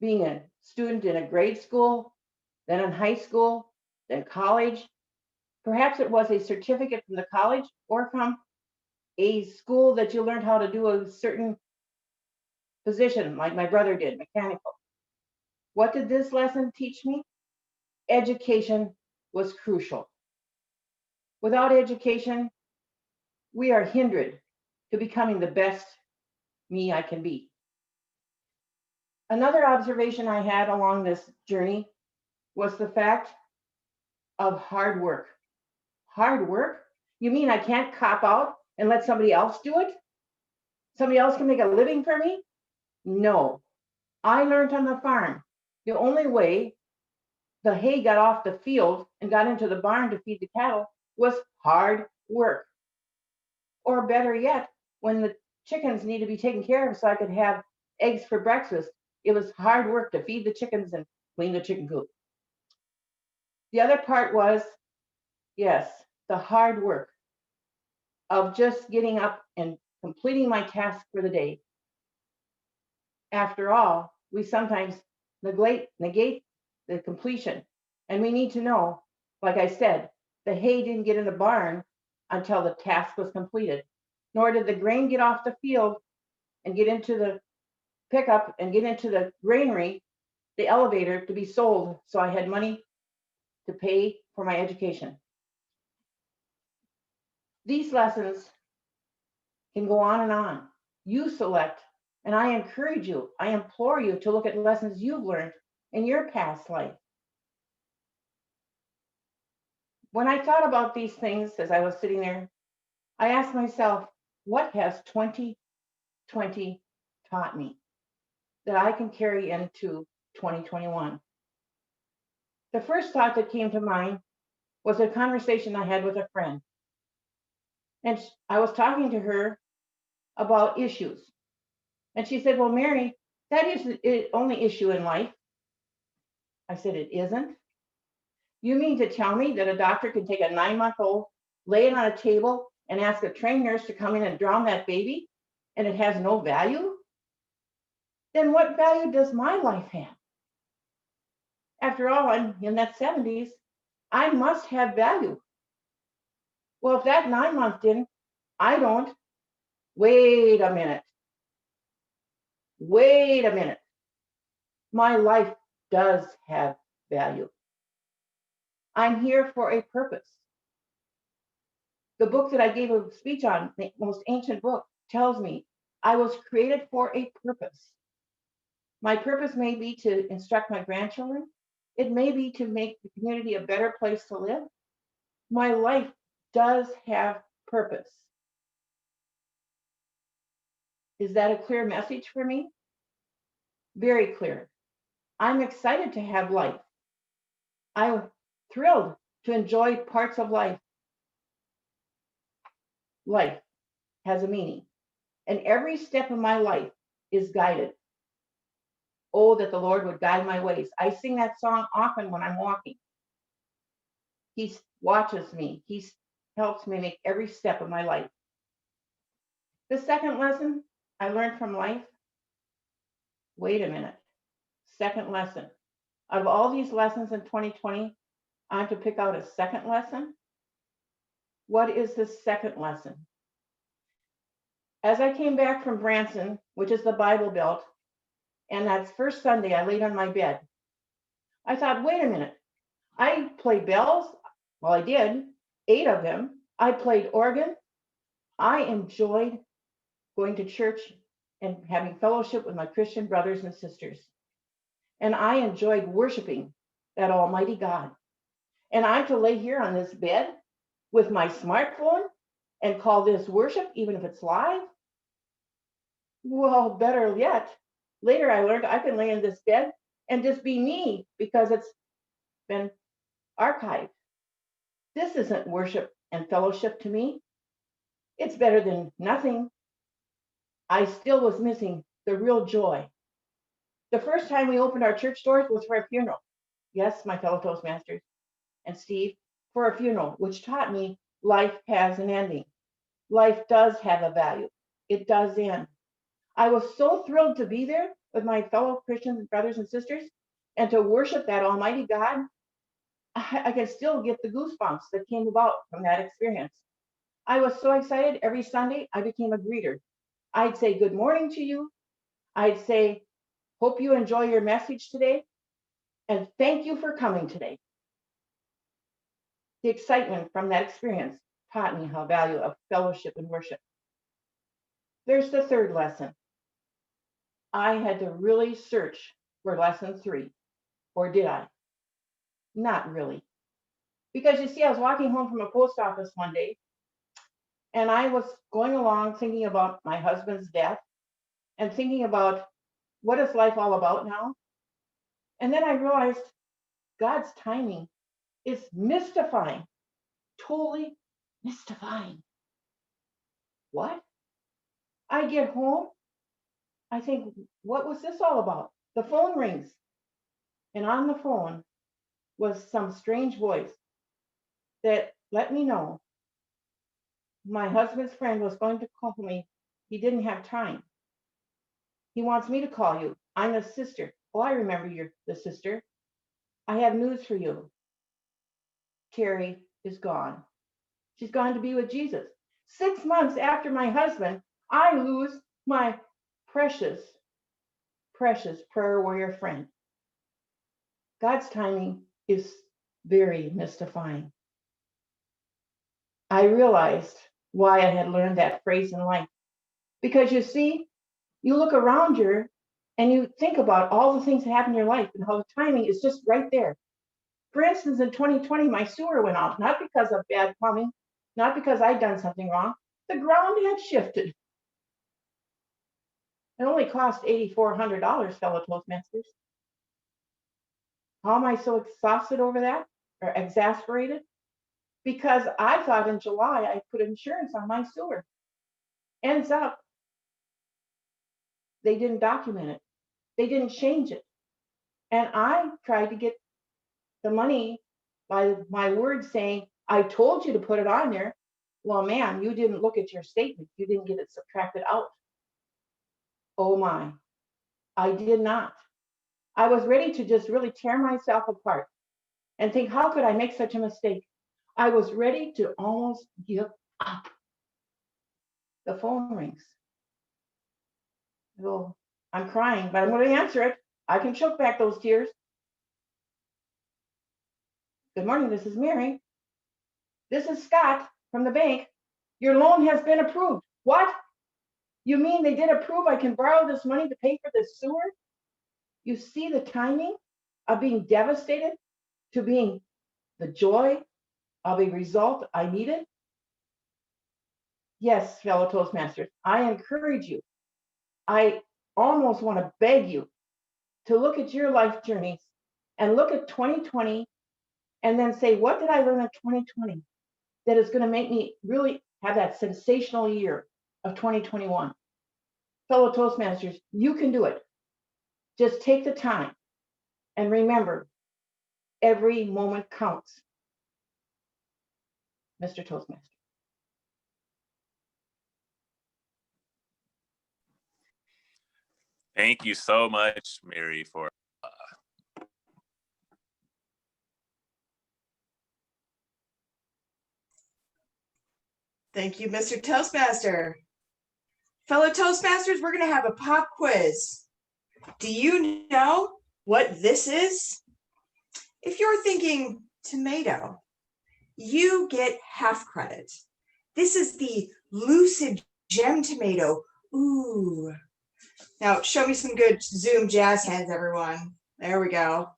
being a student in a grade school, then in high school, then college. Perhaps it was a certificate from the college or from a school that you learned how to do a certain position, like my brother did, mechanical. What did this lesson teach me? Education was crucial. Without education, we are hindered to becoming the best me I can be. Another observation I had along this journey was the fact of hard work. Hard work? You mean I can't cop out and let somebody else do it? Somebody else can make a living for me? No. I learned on the farm. The only way the hay got off the field and got into the barn to feed the cattle was hard work. Or better yet, when the chickens need to be taken care of so I could have eggs for breakfast, it was hard work to feed the chickens and clean the chicken coop. The other part was, yes, the hard work of just getting up and completing my task for the day. After all, we sometimes negate the completion. And we need to know, like I said, the hay didn't get in the barn until the task was completed, nor did the grain get off the field and get into the pickup and get into the granary, the elevator to be sold. So I had money to pay for my education. These lessons can go on and on. You select, and I encourage you, I implore you to look at lessons you've learned in your past life. When I thought about these things as I was sitting there, I asked myself, what has 2020 taught me that I can carry into 2021? The first thought that came to mind was a conversation I had with a friend. And I was talking to her about issues. And she said, well, Mary, that isn't the only issue in life. I said, it isn't? You mean to tell me that a doctor can take a 9-month-old, lay it on a table, and ask a trained nurse to come in and drown that baby, and it has no value? Then what value does my life have? After all, I'm in that 70s. I must have value. Well, if that 9-month didn't, I don't. Wait a minute. Wait a minute. My life does have value. I'm here for a purpose. The book that I gave a speech on, the most ancient book, tells me I was created for a purpose. My purpose may be to instruct my grandchildren. It may be to make the community a better place to live. My life does have purpose. Is that a clear message for me? Very clear. I'm excited to have life. I'm thrilled to enjoy parts of life. Life has a meaning, and every step of my life is guided. Oh, that the Lord would guide my ways. I sing that song often when I'm walking. He watches me. He helps me make every step of my life. The second lesson I learned from life, wait a minute. Second lesson. Out of all these lessons in 2020, I'm to pick out a second lesson. What is the second lesson? As I came back from Branson, which is the Bible Belt, and that first Sunday I laid on my bed, I thought, wait a minute. I played bells. Well, I did, 8 of them. I played organ. I enjoyed going to church and having fellowship with my Christian brothers and sisters. And I enjoyed worshiping that Almighty God. And I'm to lay here on this bed with my smartphone and call this worship, even if it's live? Well, better yet, later I learned I can lay in this bed and just be me because it's been archived. This isn't worship and fellowship to me. It's better than nothing. I still was missing the real joy. The first time we opened our church doors was for a funeral. Yes, my fellow Toastmasters and Steve, for a funeral, which taught me life has an ending. Life does have a value. It does end. I was so thrilled to be there with my fellow Christian brothers and sisters and to worship that Almighty God, I can still get the goosebumps that came about from that experience. I was so excited. Every Sunday, I became a greeter. I'd say good morning to you. I'd say, hope you enjoy your message today. And thank you for coming today. The excitement from that experience taught me how value of fellowship and worship. There's the third lesson. I had to really search for lesson 3, or did I? Not really. Because you see, I was walking home from a post office one day, and I was going along thinking about my husband's death and thinking about what is life all about now. And then I realized God's timing is mystifying, totally mystifying. What? I get home, I think, what was this all about? The phone rings, and on the phone was some strange voice that let me know my husband's friend was going to call me. He didn't have time. He wants me to call you. I'm the sister. Oh, I remember you're the sister. I have news for you. Carrie is gone. She's gone to be with Jesus. 6 months after my husband, I lose my precious, precious prayer warrior friend. God's timing is very mystifying. I realized why I had learned that phrase in life. Because you see, you look around you and you think about all the things that happen in your life and how the timing is just right there. For instance, in 2020, my sewer went out, not because of bad plumbing, not because I'd done something wrong. The ground had shifted. It only cost $8,400, fellow Toastmasters. How am I so exhausted over that or exasperated? Because I thought in July I put insurance on my sewer. Ends up, they didn't document it. They didn't change it. And I tried to get the money by my word saying, I told you to put it on there. Well, ma'am, you didn't look at your statement. You didn't get it subtracted out. Oh my, I did not. I was ready to just really tear myself apart and think, how could I make such a mistake? I was ready to almost give up. The phone rings. Well, I'm crying, but I'm going to answer it. I can choke back those tears. Good morning, this is Mary. This is Scott from the bank. Your loan has been approved. What? You mean they did approve I can borrow this money to pay for this sewer? You see the timing of being devastated to being the joy of a result I needed? Yes, fellow Toastmasters, I encourage you. I almost want to beg you to look at your life journeys and look at 2020 and then say, what did I learn in 2020 that is going to make me really have that sensational year of 2021? Fellow Toastmasters, you can do it. Just take the time and remember, every moment counts. Mr. Toastmaster. Thank you so much, Mary, for Thank you, Mr. Toastmaster. Fellow Toastmasters, we're going to have a pop quiz. Do you know what this is? If you're thinking tomato, you get half credit. This is the Lucid Gem tomato. Ooh. Now, show me some good Zoom jazz hands, everyone. There we go.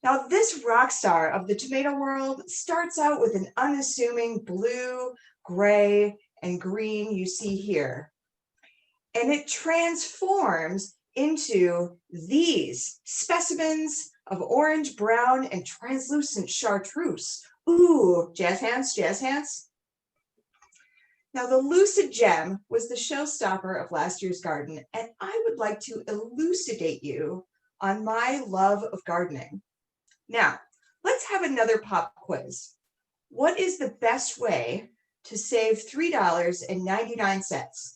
Now, this rock star of the tomato world starts out with an unassuming blue, gray, and green you see here. And it transforms into these specimens of orange, brown, and translucent chartreuse. Ooh, jazz hands, jazz hands. Now, the Lucid Gem was the showstopper of last year's garden, and I would like to elucidate you on my love of gardening. Now, let's have another pop quiz. What is the best way to save $3.99?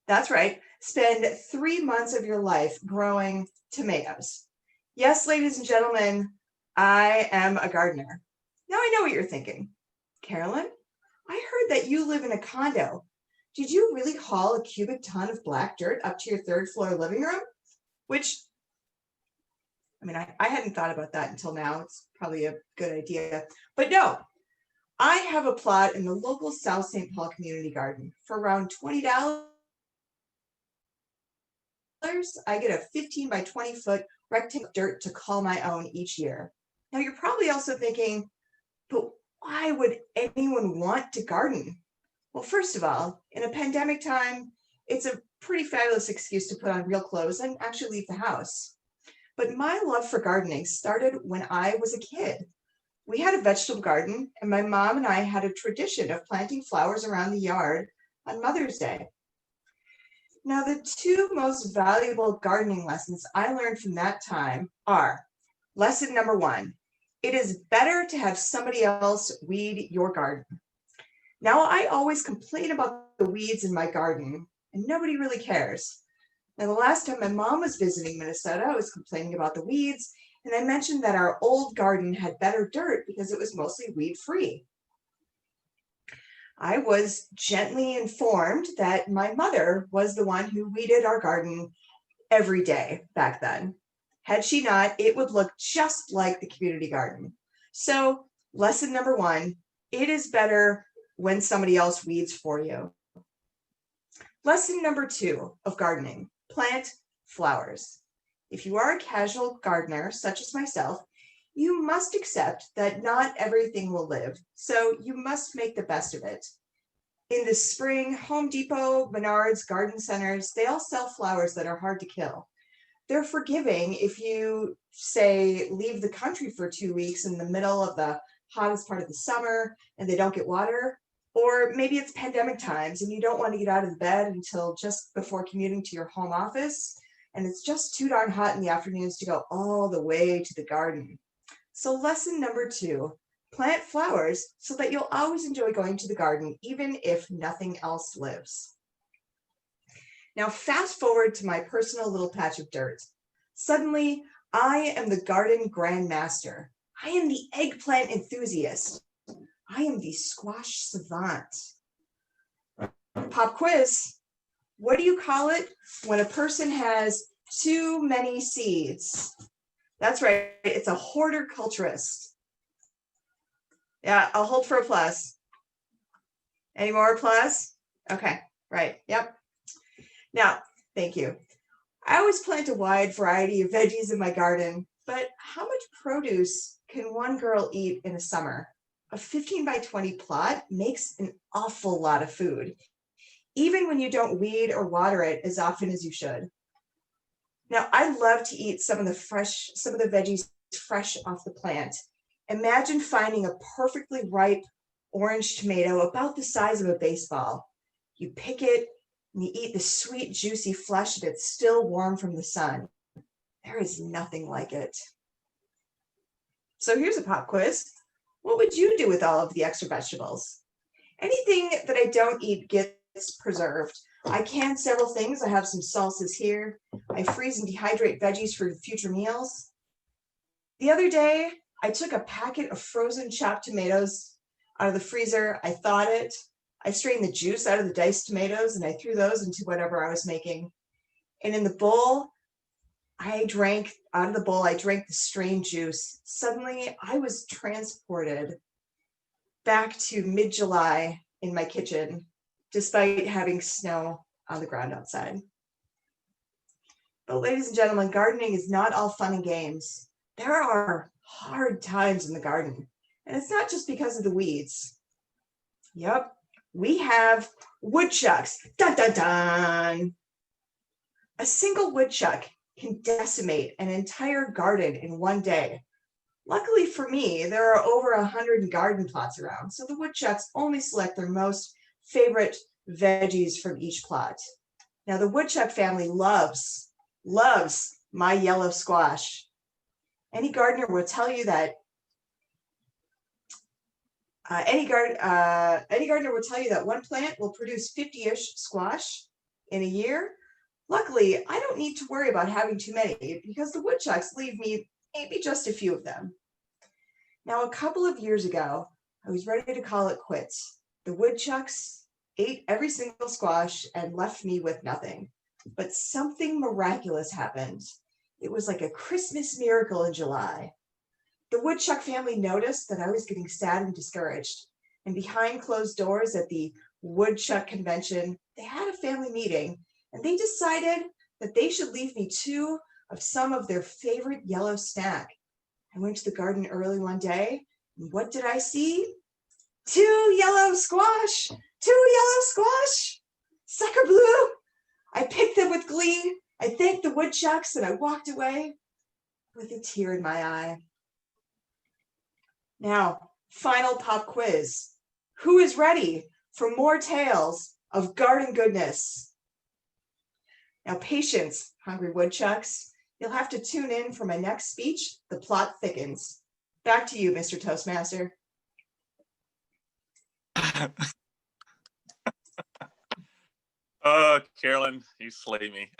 That's right, spend 3 months of your life growing tomatoes. Yes, ladies and gentlemen, I am a gardener. Now I know what you're thinking. Carolyn, I heard that you live in a condo. Did you really haul a cubic ton of black dirt up to your 3rd floor living room? Which, I mean, I hadn't thought about that until now. It's probably a good idea. But no, I have a plot in the local South St. Paul community garden for around $20. I get a 15 by 20 foot rectangle of dirt to call my own each year. Now you're probably also thinking, but why would anyone want to garden? Well, first of all, in a pandemic time, it's a pretty fabulous excuse to put on real clothes and actually leave the house. But my love for gardening started when I was a kid. We had a vegetable garden, and my mom and I had a tradition of planting flowers around the yard on Mother's Day. Now, the 2 most valuable gardening lessons I learned from that time are: lesson number 1, it is better to have somebody else weed your garden. Now, I always complain about the weeds in my garden, and nobody really cares. Now, the last time my mom was visiting Minnesota, I was complaining about the weeds, and I mentioned that our old garden had better dirt because it was mostly weed-free. I was gently informed that my mother was the one who weeded our garden every day back then. Had she not, it would look just like the community garden. So, lesson number 1, it is better when somebody else weeds for you. Lesson number 2 of gardening: plant flowers. If you are a casual gardener, such as myself, you must accept that not everything will live, so you must make the best of it. In the spring, Home Depot, Menards, garden centers, they all sell flowers that are hard to kill. They're forgiving if you, say, leave the country for 2 weeks in the middle of the hottest part of the summer and they don't get water. Or maybe it's pandemic times and you don't want to get out of bed until just before commuting to your home office, and it's just too darn hot in the afternoons to go all the way to the garden. So lesson number 2, plant flowers so that you'll always enjoy going to the garden, even if nothing else lives. Now fast forward to my personal little patch of dirt. Suddenly, I am the garden grandmaster. I am the eggplant enthusiast. I am the squash savant. Pop quiz. What do you call it when a person has too many seeds? That's right, it's a horticulturist. Yeah, I'll hold for applause. Any more applause? Okay, right, yep. Now, thank you. I always plant a wide variety of veggies in my garden, but how much produce can one girl eat in a summer? A 15 by 20 plot makes an awful lot of food, even when you don't weed or water it as often as you should. Now, I love to eat some of the veggies fresh off the plant. Imagine finding a perfectly ripe orange tomato about the size of a baseball. You pick it and you eat the sweet, juicy flesh and it's still warm from the sun. There is nothing like it. So here's a pop quiz. What would you do with all of the extra vegetables? Anything that I don't eat gets preserved. I can several things. I have some salsas here. I freeze and dehydrate veggies for future meals. The other day, I took a packet of frozen chopped tomatoes out of the freezer. I thawed it. I strained the juice out of the diced tomatoes and I threw those into whatever I was making. And in the bowl, I drank the strained juice. Suddenly, I was transported back to mid-July in my kitchen, despite having snow on the ground outside. But ladies and gentlemen, gardening is not all fun and games. There are hard times in the garden, and it's not just because of the weeds. Yep, we have woodchucks. Dun, dun, dun. A single woodchuck can decimate an entire garden in one day. Luckily for me, there are over 100 garden plots around, so the woodchucks only select their most favorite veggies from each plot. Now, the woodchuck family loves my yellow squash. Any gardener will tell you that any gardener will tell you that one plant will produce 50-ish squash in a year, Luckily, I don't need to worry about having too many because the woodchucks leave me maybe just a few of them. Now, a couple of years ago, I was ready to call it quits. The woodchucks ate every single squash and left me with nothing. But something miraculous happened. It was like a Christmas miracle in July. The woodchuck family noticed that I was getting sad and discouraged. And behind closed doors at the woodchuck convention, they had a family meeting, and they decided that they should leave me two of some of their favorite yellow snack. I went to the garden early one day, and what did I see? Two yellow squash! Sucker blue! I picked them with glee. I thanked the woodchucks, and I walked away with a tear in my eye. Now, final pop quiz. Who is ready for more tales of garden goodness? Now, patience, hungry woodchucks. You'll have to tune in for my next speech. The plot thickens. Back to you, Mr. Toastmaster. Oh, Carolyn, you slay me.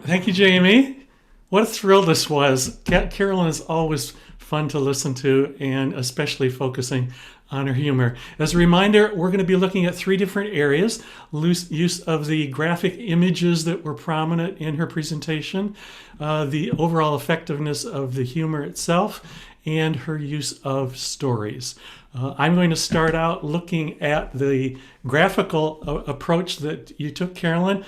Thank you, Jamie. What a thrill this was. Carolyn is always fun to listen to, and especially focusing on her humor. As a reminder, we're going to be looking at three different areas: use of the graphic images that were prominent in her presentation, the overall effectiveness of the humor itself, and her use of stories. I'm going to start out looking at the graphical approach that you took, Carolyn.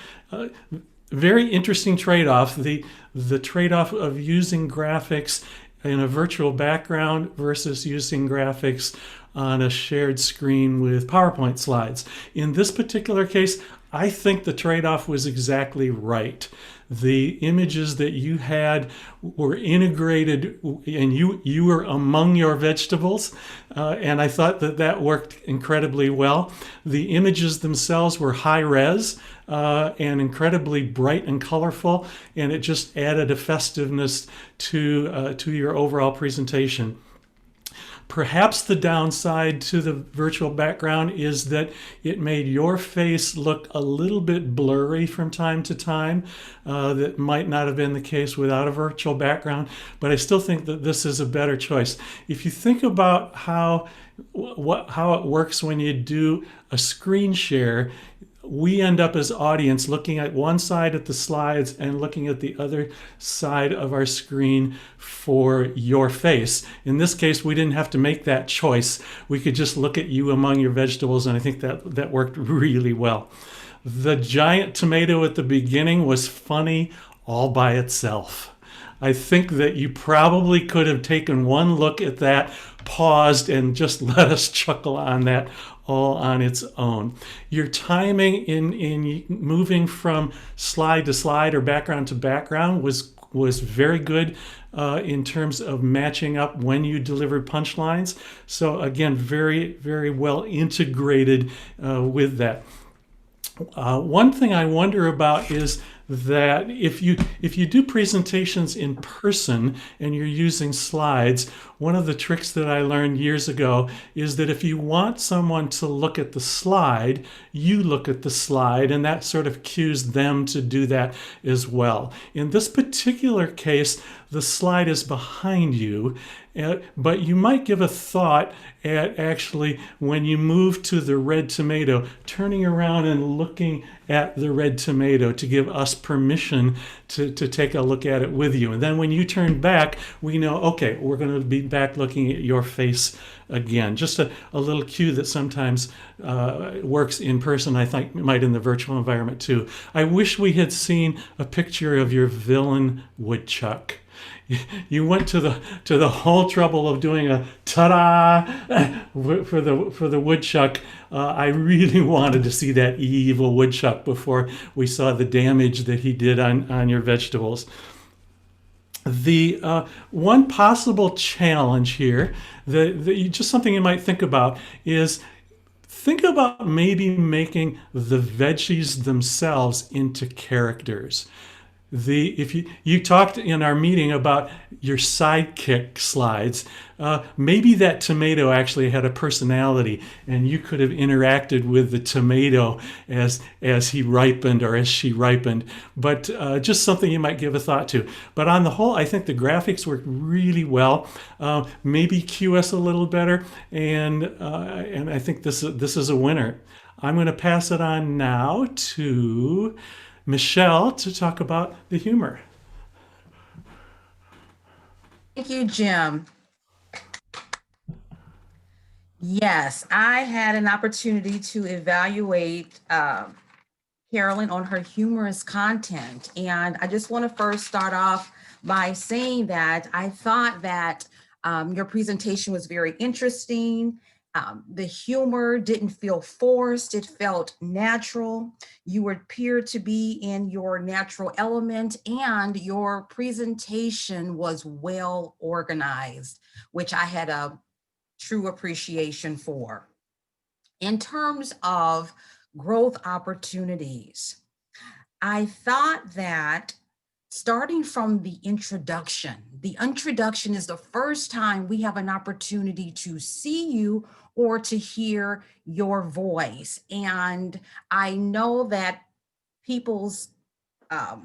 Very interesting trade-off, the trade-off of using graphics in a virtual background versus using graphics on a shared screen with PowerPoint slides. In this particular case, I think the trade-off was exactly right. The images that you had were integrated, and you were among your vegetables, and I thought that worked incredibly well. The images themselves were high res and incredibly bright and colorful, and it just added a festiveness to your overall presentation. Perhaps the downside to the virtual background is that it made your face look a little bit blurry from time to time. That might not have been the case without a virtual background, but I still think that this is a better choice. If you think about how it works when you do a screen share, we end up as audience looking at one side of the slides and looking at the other side of our screen for your face. In this case, we didn't have to make that choice. We could just look at you among your vegetables, and I think that worked really well. The giant tomato at the beginning was funny all by itself. I think that you probably could have taken one look at that, paused, and just let us chuckle on that all on its own. Your timing in moving from slide to slide or background to background was very good in terms of matching up when you delivered punchlines. So again, very, very well integrated with that. One thing I wonder about is that if you do presentations in person and you're using slides, one of the tricks that I learned years ago is that if you want someone to look at the slide, you look at the slide, and that sort of cues them to do that as well. In this particular case, the slide is behind you, but you might give a thought at actually, when you move to the red tomato, turning around and looking at the red tomato to give us permission to take a look at it with you. And then when you turn back, we know, okay, we're going to be back looking at your face again. Just a little cue that sometimes works in person, I think might in the virtual environment too. I wish we had seen a picture of your villain woodchuck. You went to the whole trouble of doing a ta-da for the woodchuck. I really wanted to see that evil woodchuck before we saw the damage that he did on your vegetables. The one possible challenge here, just something you might think about, is think about maybe making the veggies themselves into characters. if you talked in our meeting about your sidekick slides, maybe that tomato actually had a personality, and you could have interacted with the tomato as he ripened or as she ripened. But just something you might give a thought to. But on the whole, I think the graphics worked really well. Maybe cue us a little better, and I think this is a winner. I'm going to pass it on now to Michelle to talk about the humor. Thank you, Jim. Yes, I had an opportunity to evaluate Carolyn on her humorous content. And I just want to first start off by saying that I thought that your presentation was very interesting. The humor didn't feel forced, it felt natural. You appeared to be in your natural element, and your presentation was well organized, which I had a true appreciation for. In terms of growth opportunities, I thought that starting from the introduction is the first time we have an opportunity to see you or to hear your voice. And I know that people's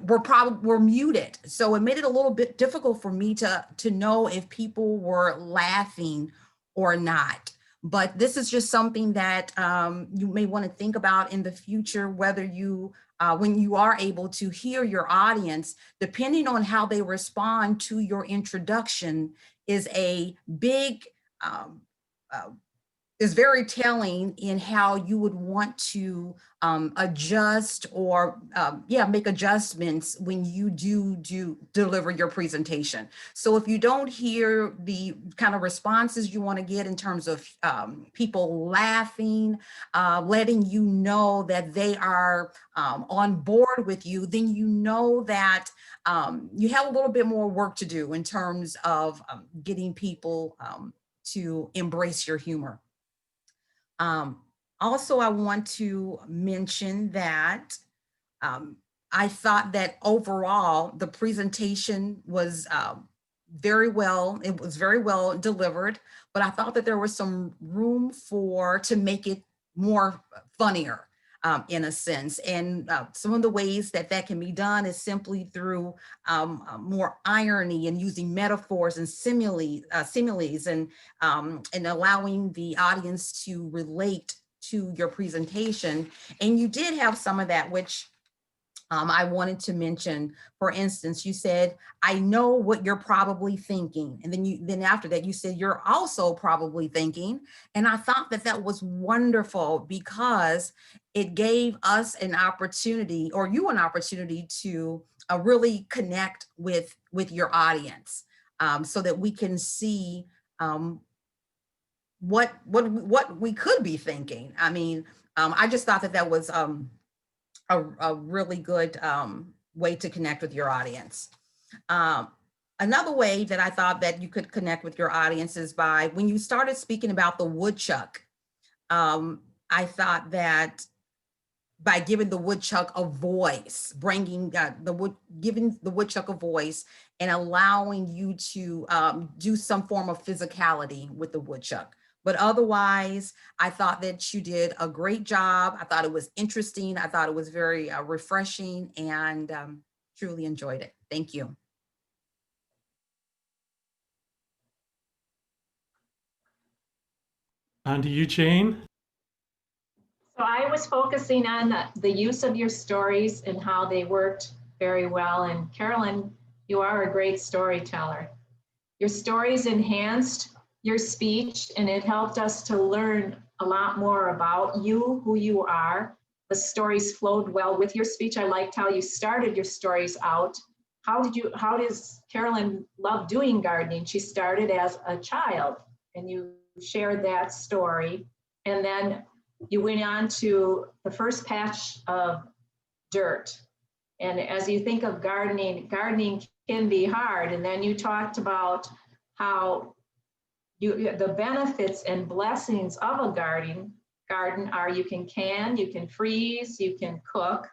were muted, so it made it a little bit difficult for me to know if people were laughing or not. But this is just something that you may want to think about in the future, whether you when you are able to hear your audience, depending on how they respond to your introduction, is a big is very telling in how you would want to adjust or make adjustments when you deliver your presentation. So if you don't hear the kind of responses you want to get in terms of people laughing, letting you know that they are on board with you, then you know that you have a little bit more work to do in terms of getting people to embrace your humor. Also, I want to mention that I thought that overall the presentation was very well delivered, but I thought that there was some room to make it more funnier in a sense. And some of the ways that can be done is simply through more irony and using metaphors and similes and allowing the audience to relate to your presentation. And you did have some of that, which I wanted to mention. For instance, you said, "I know what you're probably thinking." And then after that, you said, "You're also probably thinking." And I thought that was wonderful because it gave us an opportunity, or you an opportunity, to really connect with your audience, so that we can see what we could be thinking. I mean, I just thought that was a really good way to connect with your audience. Another way that I thought that you could connect with your audience is by when you started speaking about the woodchuck. I thought that by giving the woodchuck a voice, giving the woodchuck a voice and allowing you to do some form of physicality with the woodchuck. But otherwise, I thought that you did a great job. I thought it was interesting. I thought it was very refreshing, and truly enjoyed it. Thank you. On to you, Jane. So I was focusing on the use of your stories and how they worked very well. And Carolyn, you are a great storyteller. Your stories enhanced your speech, and it helped us to learn a lot more about you, who you are. The stories flowed well with your speech. I liked how you started your stories out. How does Carolyn love doing gardening? She started as a child, and you shared that story. And then you went on to the first patch of dirt. And as you think of gardening can be hard. And then you talked about how the benefits and blessings of a garden are you can freeze, you can cook.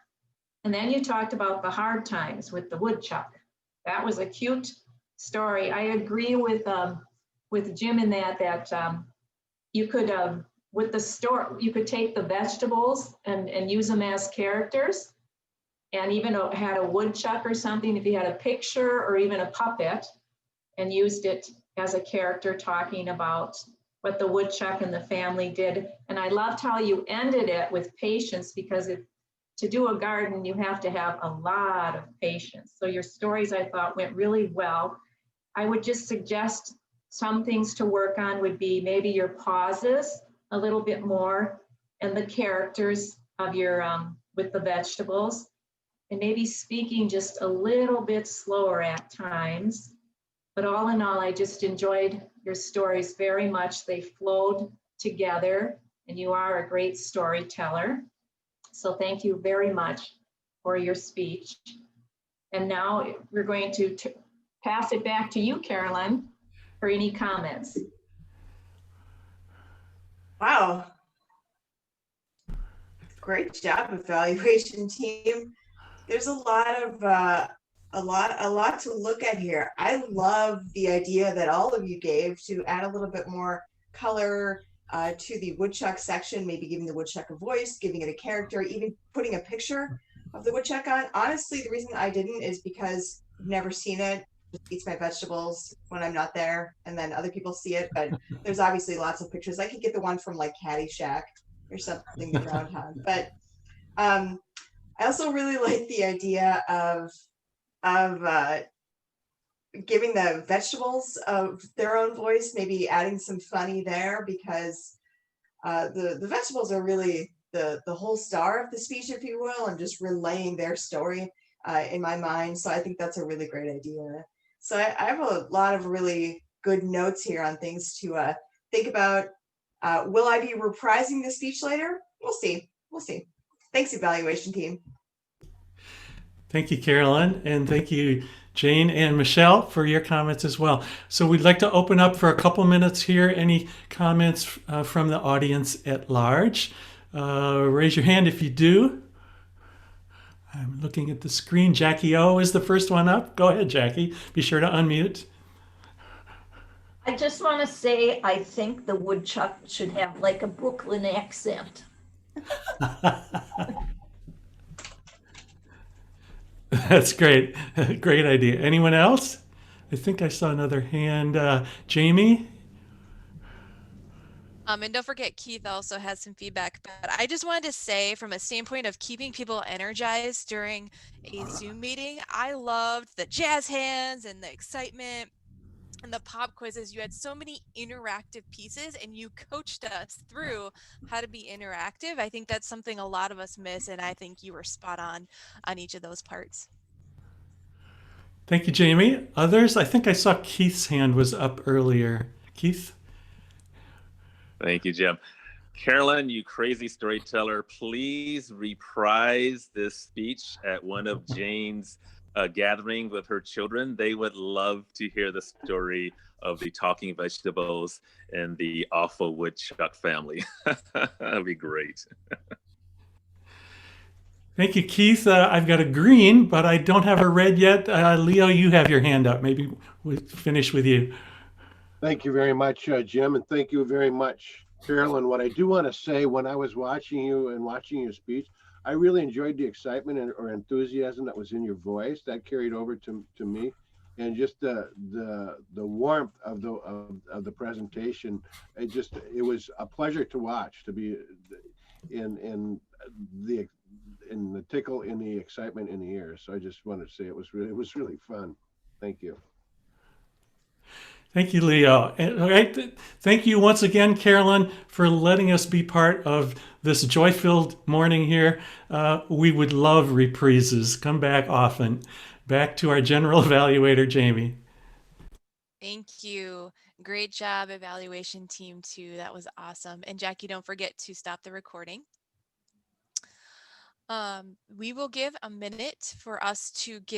And then you talked about the hard times with the woodchuck. That was a cute story. I agree with Jim in that you could with the store, you could take the vegetables and use them as characters, and even had a woodchuck or something, if you had a picture or even a puppet, and used it as a character talking about what the woodchuck and the family did. And I loved how you ended it with patience, because to do a garden, you have to have a lot of patience. So your stories, I thought, went really well. I would just suggest some things to work on would be maybe your pauses a little bit more, and the characters of your, with the vegetables, and maybe speaking just a little bit slower at times. But all in all, I just enjoyed your stories very much. They flowed together, and you are a great storyteller. So thank you very much for your speech. And now we're going to pass it back to you, Carolyn, for any comments. Wow. Great job, evaluation team. There's a lot of a lot to look at here. I love the idea that all of you gave to add a little bit more color to the woodchuck section, maybe giving the woodchuck a voice, giving it a character, even putting a picture of the woodchuck on. Honestly, the reason I didn't is because I've never seen it. It just eats my vegetables when I'm not there, and then other people see it. But there's obviously lots of pictures. I could get the one from like Caddyshack or something, the groundhog. But I also really like the idea of giving the vegetables of their own voice, maybe adding some funny there, because the vegetables are really the whole star of the speech, if you will, and just relaying their story in my mind. So I think that's a really great idea. So I have a lot of really good notes here on things to think about. Will I be reprising the speech later? We'll see. We'll see. Thanks, evaluation team. Thank you, Carolyn, and thank you, Jane and Michelle, for your comments as well. So we'd like to open up for a couple minutes here. Any comments from the audience at large? Raise your hand if you do. I'm looking at the screen. Jackie O is the first one up. Go ahead, Jackie. Be sure to unmute. I just want to say, I think the woodchuck should have like a Brooklyn accent. That's great. Great idea. Anyone else? I think I saw another hand. Jamie? And don't forget, Keith also has some feedback, but I just wanted to say, from a standpoint of keeping people energized during a Zoom meeting, I loved the jazz hands and the excitement and the pop quizzes. You had so many interactive pieces, and you coached us through how to be interactive. I think that's something a lot of us miss, and I think you were spot on each of those parts. Thank you, Jamie. Others? I think I saw Keith's hand was up earlier. Keith? Thank you, Jim. Carolyn, you crazy storyteller, please reprise this speech at one of Jane's gathering with her children. They would love to hear the story of the talking vegetables and the awful woodchuck family. That'd be great. Thank you, Keith. I've got a green, but I don't have a red yet. Leo, you have your hand up. Maybe we'll finish with you. Thank you very much, Jim, and thank you very much, Carolyn. What I do want to say, when I was watching you and watching your speech, I really enjoyed the excitement or enthusiasm that was in your voice. That carried over to me, and just the warmth of the presentation. It was a pleasure to watch, to be in the tickle, in the excitement in the ears. So I just wanted to say it was really fun. Thank you. Thank you, Leo. And, all right, thank you once again, Carolyn, for letting us be part of this joy-filled morning here. We would love reprises. Come back often. Back to our general evaluator, Jamie. Thank you. Great job, evaluation team, too. That was awesome. And Jackie, don't forget to stop the recording. We will give a minute for us to give